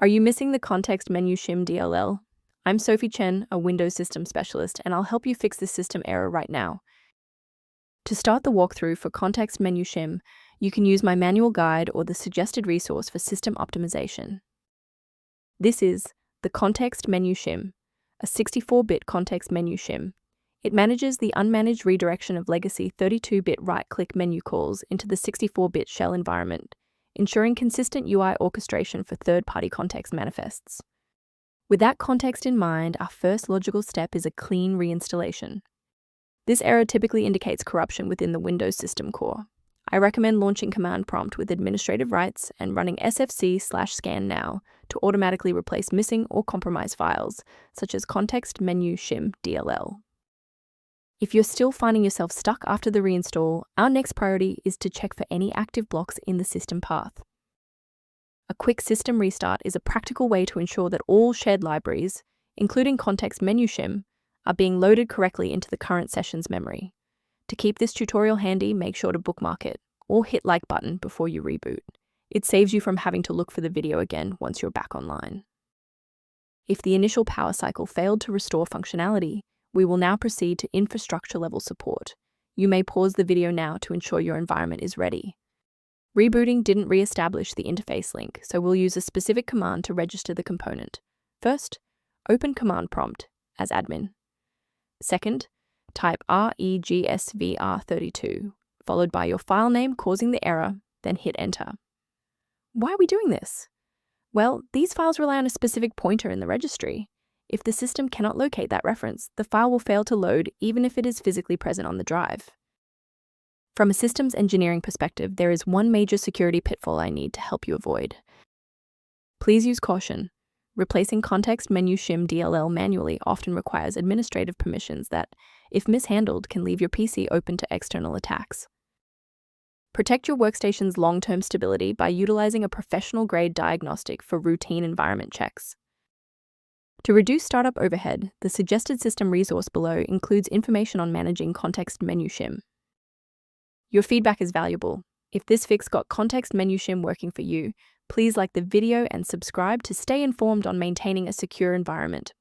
Are you missing the Context Menu Shim DLL? I'm Sophie Chen, a Windows System Specialist, and I'll help you fix this system error right now. To start the walkthrough for Context Menu Shim, you can use my manual guide or the suggested resource for system optimization. This is the Context Menu Shim, a 64-bit context menu shim. It manages the unmanaged redirection of legacy 32-bit right-click menu calls into the 64-bit shell environment, ensuring consistent UI orchestration for third-party context manifests. With that context in mind, our first logical step is a clean reinstallation. This error typically indicates corruption within the Windows system core. I recommend launching command prompt with administrative rights and running sfc/scan now to automatically replace missing or compromised files, such as Context Menu Shim DLL. If you're still finding yourself stuck after the reinstall, our next priority is to check for any active blocks in the system path. A quick system restart is a practical way to ensure that all shared libraries, including Context Menu Shim, are being loaded correctly into the current session's memory. To keep this tutorial handy, make sure to bookmark it or hit like button before you reboot. It saves you from having to look for the video again once you're back online. If the initial power cycle failed to restore functionality, we will now proceed to infrastructure-level support. You may pause the video now to ensure your environment is ready. Rebooting didn't re-establish the interface link, so we'll use a specific command to register the component. First, open command prompt as admin. Second, type regsvr32, followed by your file name causing the error, then hit enter. Why are we doing this? Well, these files rely on a specific pointer in the registry. If the system cannot locate that reference, the file will fail to load even if it is physically present on the drive. From a systems engineering perspective, there is one major security pitfall I need to help you avoid. Please use caution. Replacing Context Menu Shim DLL manually often requires administrative permissions that, if mishandled, can leave your PC open to external attacks. Protect your workstation's long-term stability by utilizing a professional-grade diagnostic for routine environment checks. To reduce startup overhead, the suggested system resource below includes information on managing Context Menu Shim. Your feedback is valuable. If this fix got Context Menu Shim working for you, please like the video and subscribe to stay informed on maintaining a secure environment.